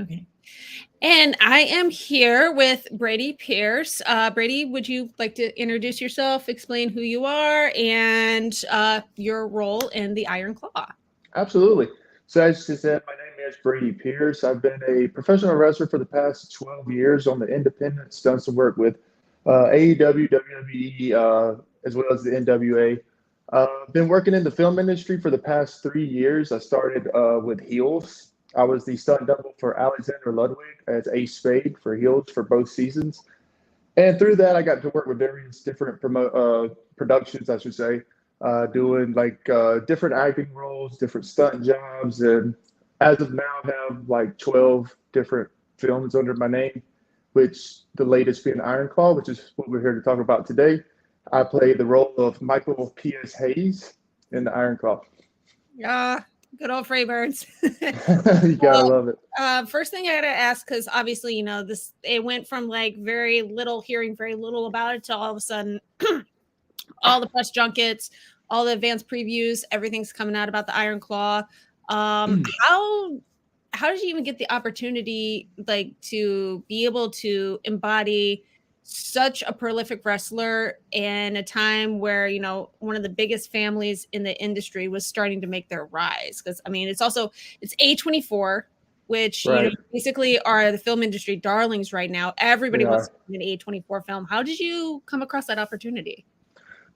Okay. And I am here with Brady Pierce. Brady, would you like to introduce yourself, explain who you are, and your role in the Iron Claw? Absolutely. So as you said, my name is Brady Pierce. I've been a professional wrestler for the past 12 years on the independents, done some work with AEW, WWE, as well as the NWA. Been working in the film industry for the past 3 years. I started with Heels. I was the stunt double for Alexander Ludwig as Ace Spade for Heels for both seasons. And through that, I got to work with various different productions, I should say, doing like different acting roles, different stunt jobs, and as of now, have like 12 different films under my name, which the latest being Iron Claw, which is what we're here to talk about today. I play the role of Michael P.S. Hayes in the Iron Claw. Yeah, good old Freebirds. You gotta love it. First thing I gotta ask, because obviously, this it went from like very little hearing very little about it to all of a sudden all the press junkets, all the advanced previews, everything's coming out about the Iron Claw. Um, how how did you even get the opportunity like to be able to embody such a prolific wrestler in a time where one of the biggest families in the industry was starting to make their rise? Because I mean it's A24, which Right. basically are the film industry darlings right now. They Everybody wants are. to be an A24 film. How did you come across that opportunity?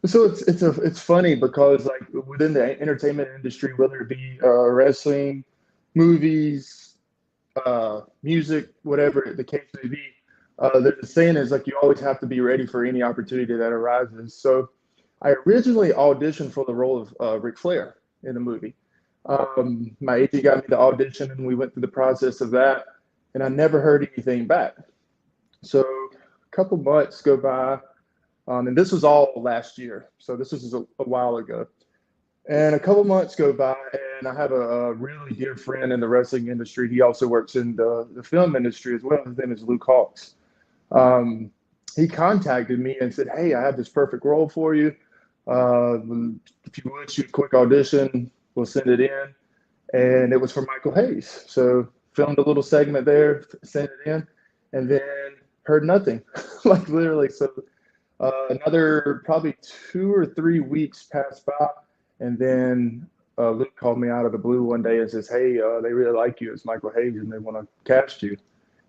So it's funny because like within the entertainment industry, whether it be wrestling, movies, music, whatever the case may be, the saying is like you always have to be ready for any opportunity that arises. So I originally auditioned for the role of Ric Flair in the movie. My agent got me the audition, and we went through the process of that, and I never heard anything back. So a couple months go by, and this was all last year. So this was a while ago. And a couple months go by, and I have a really dear friend in the wrestling industry. He also works in the film industry as well. His name is Luke Hawks. Um, he contacted me and said, "Hey, I have this perfect role for you. Uh, if you would shoot a quick audition, we'll send it in." And it was for Michael Hayes. So filmed a little segment there, sent it in, and then heard nothing, like literally. So another probably 2 or 3 weeks passed by, and then Luke called me out of the blue one day and says, "Hey, they really like you as Michael Hayes, and they want to cast you,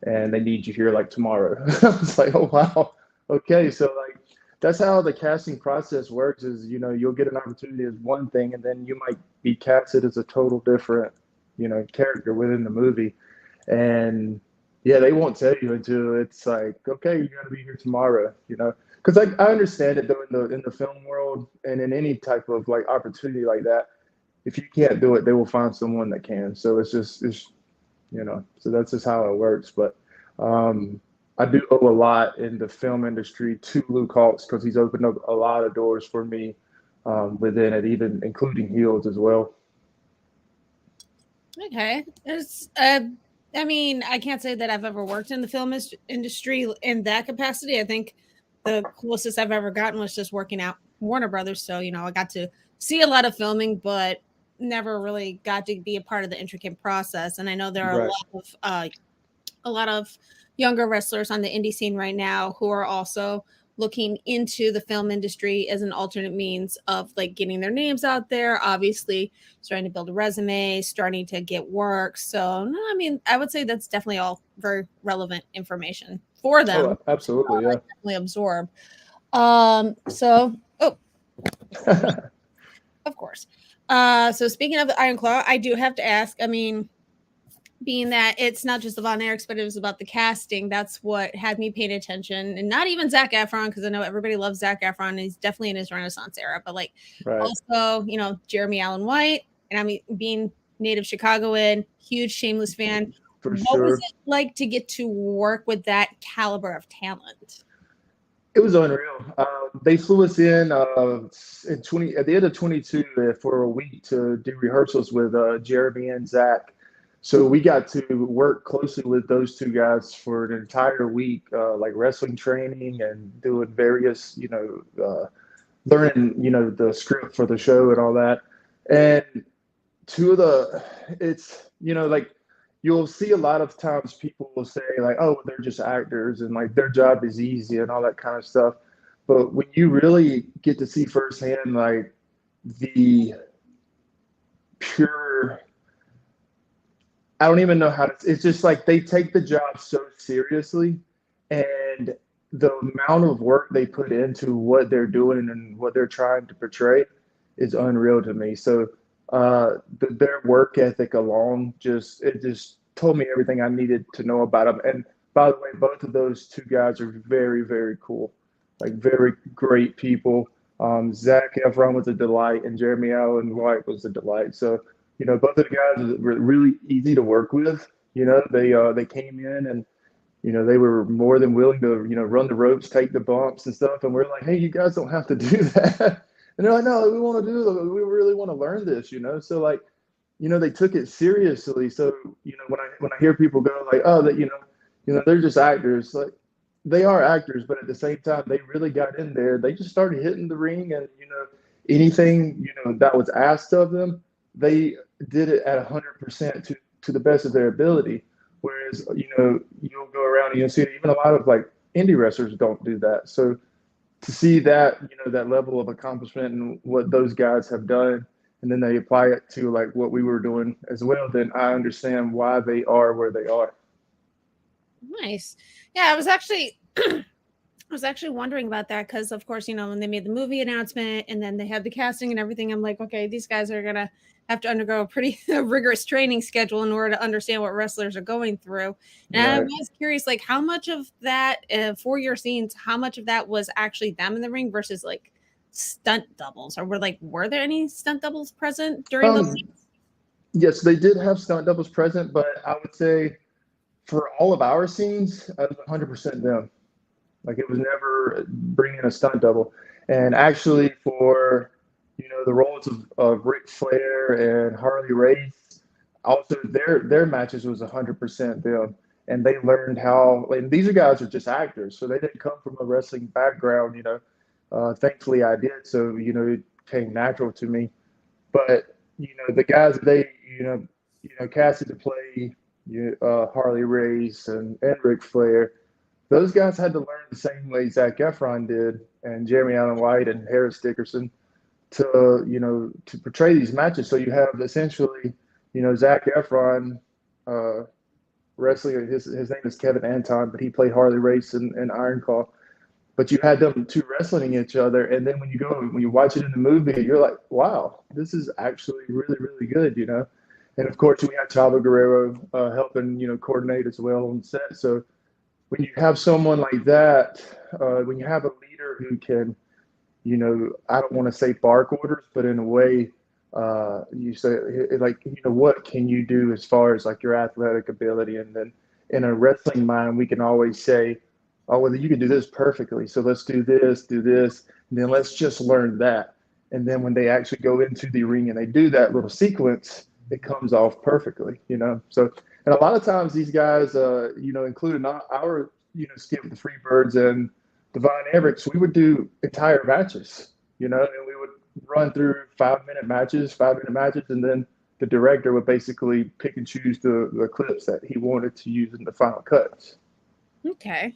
and they need you here like tomorrow." I was like, "Oh wow, okay." So like that's how the casting process works. Is you'll get an opportunity as one thing, and then you might be casted as a total different character within the movie, and yeah, they won't tell you until it's like, okay, you got to be here tomorrow. Because I understand it though in the film world and in any type of like opportunity like that, if you can't do it, they will find someone that can. So so that's just how it works. But um, I do owe a lot in the film industry to Luke Hawks because he's opened up a lot of doors for me within it, even including Heels as well. Okay. I mean, I can't say that I've ever worked in the film industry in that capacity. I think the closest I've ever gotten was just working out Warner Brothers. So, I got to see a lot of filming, but never really got to be a part of the intricate process. And I know there are Right. a lot of younger wrestlers on the indie scene right now who are also looking into the film industry as an alternate means of like getting their names out there, obviously starting to build a resume, starting to get work. So no, I mean, I would say that's definitely all very relevant information for them Oh, absolutely, to yeah. definitely absorb. So oh, of course. So speaking of the Iron Claw, I do have to ask, I mean, being that it's not just the Von Erichs, but it was about the casting. That's what had me paying attention, and not even Zac Efron, because I know everybody loves Zac Efron. And he's definitely in his Renaissance era, but like Right. also, Jeremy Allen White, and I mean, being native Chicagoan, huge Shameless fan. For What was sure. it like to get to work with that caliber of talent? It was unreal. They flew us in 20 at the end of 22 for a week to do rehearsals with Jeremy and Zach. So we got to work closely with those two guys for an entire week, like wrestling training and doing various, learning, the script for the show and all that. And two of the, it's, like you'll see a lot of times people will say like, oh, they're just actors and like their job is easy and all that kind of stuff. But when you really get to see firsthand like the pure, I don't even know how to, it's just like they take the job so seriously, and the amount of work they put into what they're doing and what they're trying to portray is unreal to me. So their work ethic alone just told me everything I needed to know about them. And by the way, both of those two guys are very, very cool, like very great people. Zac Efron was a delight, and Jeremy Allen White was a delight. So both of the guys were really easy to work with. They came in and they were more than willing to run the ropes, take the bumps and stuff. And we're like, hey, you guys don't have to do that. And they're like, no, we really want to learn this. So like, they took it seriously. So when I hear people go like, oh, that they're just actors, like they are actors, but at the same time they really got in there. They just started hitting the ring, and anything that was asked of them, they did it at 100% to the best of their ability. Whereas you'll go around and you'll see even a lot of like indie wrestlers don't do that. So to see that that level of accomplishment and what those guys have done, and then they apply it to like what we were doing as well, then I understand why they are where they are. Nice. Yeah, I was actually wondering about that because, of course, when they made the movie announcement and then they had the casting and everything, I'm like, okay, these guys are gonna have to undergo a pretty rigorous training schedule in order to understand what wrestlers are going through. And right. I was curious, like, how much of that for your scenes, how much of that was actually them in the ring versus like stunt doubles, or were there any stunt doubles present during those scenes? Yes, they did have stunt doubles present, but I would say for all of our scenes, it was 100% them. Like it was never bringing a stunt double. And actually for, the roles of Ric Flair and Harley Race, also their matches was 100% them. And they learned how, and these guys are just actors. So they didn't come from a wrestling background, thankfully I did. So, it came natural to me. But, the guys, Cassidy to play Harley Race and Ric Flair, those guys had to learn the same way Zac Efron did and Jeremy Allen White and Harris Dickerson to portray these matches. So you have essentially, Zac Efron wrestling. His name is Kevin Anton, but he played Harley Race and Iron Claw. But you had them two wrestling each other, and then when you watch it in the movie, you're like, wow, this is actually really, really good, And of course, we had Chavo Guerrero helping, coordinate as well on set. So when you have someone like that, when you have a leader who can, I don't want to say bark orders, but in a way, you say like, what can you do as far as like your athletic ability? And then in a wrestling mind, we can always say, oh, well, you can do this perfectly. So let's do this, and then let's just learn that. And then when they actually go into the ring and they do that little sequence, it comes off perfectly, So, and a lot of times these guys, including our, Skip the Freebirds and Divine Everett, we would do entire matches, and we would run through 5-minute matches, and then the director would basically pick and choose the clips that he wanted to use in the final cuts. Okay.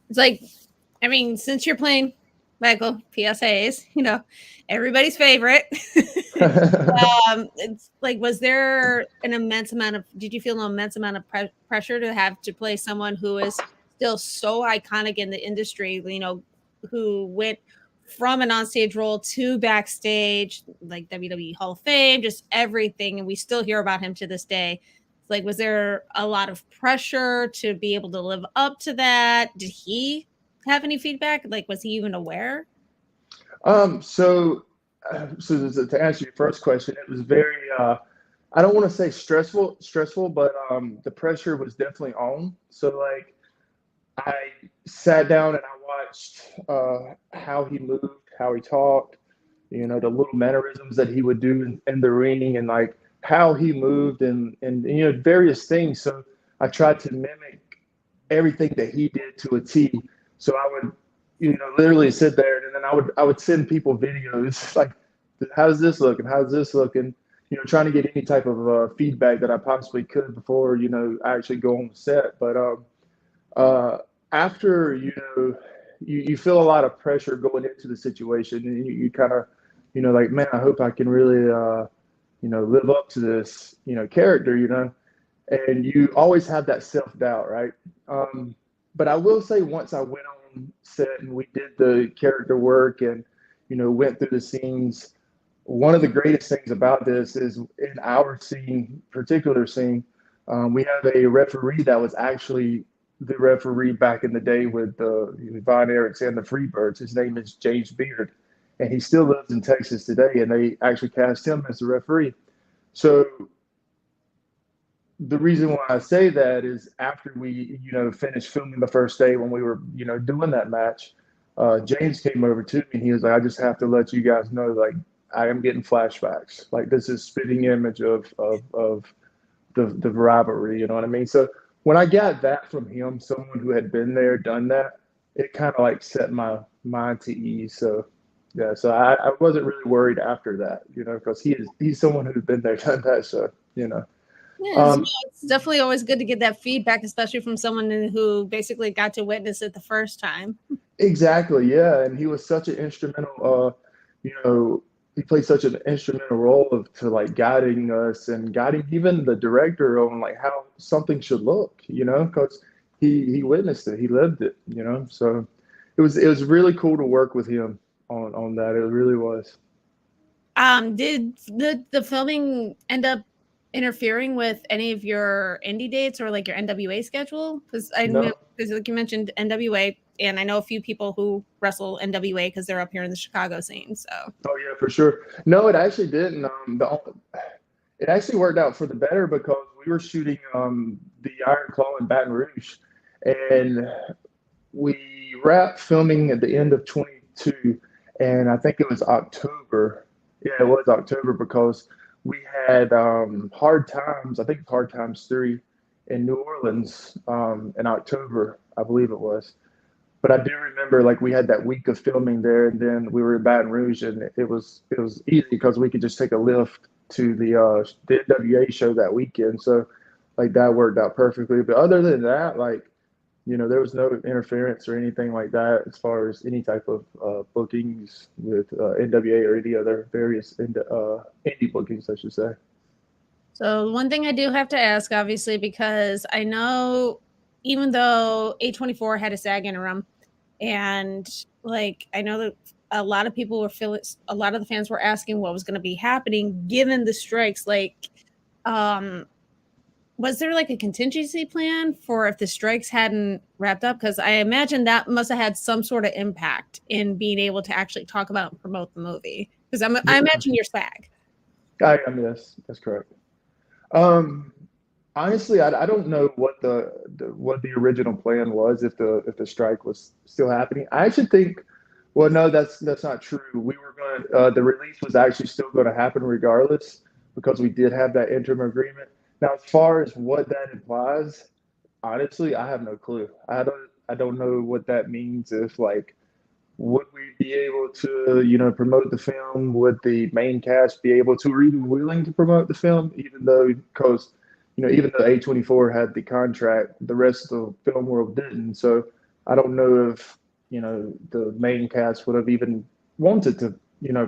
It's like, I mean, since you're playing Michael P.S. Haynes, everybody's favorite. It's like, was there an immense amount of, did you feel an immense amount of pressure to have to play someone who is still so iconic in the industry, who went from an onstage role to backstage, like WWE Hall of Fame, just everything. And we still hear about him to this day. It's like, was there a lot of pressure to be able to live up to that? Did he have any feedback? Like, was he even aware? So to answer your first question, it was very, I don't want to say stressful, but the pressure was definitely on. So like, I sat down and I watched how he moved, how he talked, the little mannerisms that he would do in the ring, and like how he moved and various things. So I tried to mimic everything that he did to a T. So I would, literally sit there, and then I would send people videos like, how's this look and how's this look, and trying to get any type of feedback that I possibly could before, I actually go on the set. But uh, after, you feel a lot of pressure going into the situation, and you kind of, like, man, I hope I can really, live up to this, character, and you always have that self-doubt, right? But I will say, once I went on set and we did the character work and, went through the scenes, one of the greatest things about this is in our particular scene, we have a referee that was actually the referee back in the day with the Von Erichs and the Freebirds. His name is James Beard, and he still lives in Texas today, and they actually cast him as the referee. So the reason why I say that is after we, finished filming the first day when we were, doing that match, James came over to me and he was like, I just have to let you guys know, like, I am getting flashbacks. Like, this is spitting image of the rivalry, you know what I mean? So when I got that from him, someone who had been there, done that, it kind of like set my mind to ease. So yeah, so I wasn't really worried after that, because he's someone who's been there, done that. So, Yeah, it's definitely always good to get that feedback, especially from someone who basically got to witness it the first time. Exactly, yeah, and he was such an instrumental. He played such an instrumental role to like guiding us and guiding even the director on like how something should look, because he witnessed it, he lived it, So it was really cool to work with him on that. It really was. Did the filming end up interfering with any of your indie dates or like your NWA schedule? Because No. like you mentioned NWA, and I know a few people who wrestle NWA because they're up here in the Chicago scene. So. Oh yeah, for sure. No, it actually didn't. It actually worked out for the better because we were shooting the Iron Claw in Baton Rouge, and we wrapped filming at the end of 22, and I think it was October. Yeah, it was October because we had Hard Times. I think it's Hard Times 3 in New Orleans in October, I believe it was. But I do remember like we had that week of filming there, and then we were in Baton Rouge, and it was easy because we could just take a lift to the NWA show that weekend. So like that worked out perfectly. But other than that, like, there was no interference or anything like that as far as any type of bookings with NWA or any other various indie bookings, I should say. So one thing I do have to ask, obviously, because I know even though A24 had a SAG interim, and like I know that a lot of people were feeling, a lot of the fans were asking what was going to be happening given the strikes. Like, was there like a contingency plan for if the strikes hadn't wrapped up? Because I imagine that must have had some sort of impact in being able to actually talk about and promote the movie. Because I imagine you're SAG. Yes, that's correct. Honestly, I don't know what the original plan was if the strike was still happening. I actually think, well, no, that's not true. We were going the release was actually still going to happen regardless because we did have that interim agreement. Now, as far as what that implies, honestly, I have no clue. I don't know what that means. If like, would we be able to, promote the film? Would the main cast be able to, or even willing to promote the film, even though, because, even though A24 had the contract, the rest of the film world didn't. So I don't know if, the main cast would have even wanted to,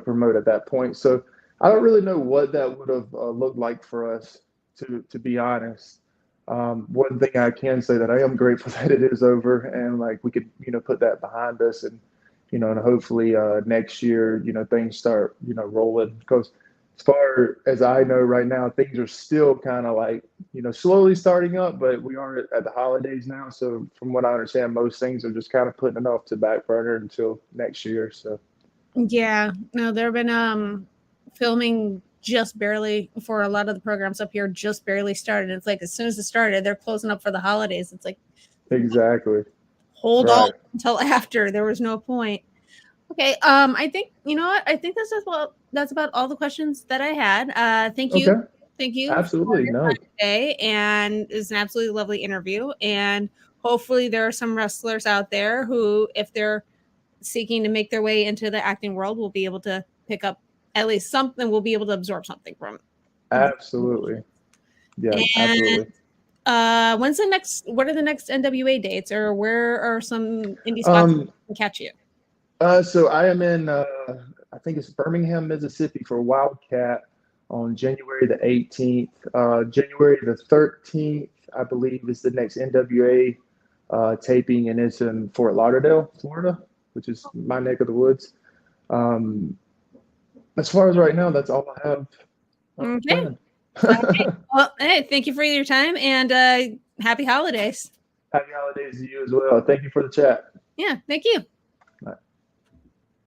promote at that point. So I don't really know what that would have looked like for us, to be honest. One thing I can say that I am grateful that it is over and like we could, put that behind us and and hopefully next year, things start, rolling. Because as far as I know right now, things are still kind of like, slowly starting up, but we are at the holidays now. So from what I understand, most things are just kind of putting it off to back burner until next year. So Yeah, no, there have been filming just barely for a lot of the programs up here just barely started. It's like as soon as it started, they're closing up for the holidays. It's like exactly. hold on Right. until after. There was no point. Okay, I think you know what? I think that's about all the questions that I had. Thank you. Okay. Thank you for Absolutely. your No. time today. And it was an absolutely lovely interview. And hopefully there are some wrestlers out there who, if they're seeking to make their way into the acting world, will be able to pick up at least something, will be able to absorb something from it. Absolutely. Yeah, And absolutely. what are the next NWA dates, or where are some indie spots Um, to catch you? so I am in, I think it's Birmingham, Mississippi for Wildcat on January the 18th. January the 13th, I believe, is the next NWA taping, and it's in Fort Lauderdale, Florida, which is my neck of the woods. Um, as far as right now, that's all I have Okay. planned. Okay. Well, hey, thank you for your time, and happy holidays. Happy holidays to you as well. Thank you for the chat. Yeah, thank you.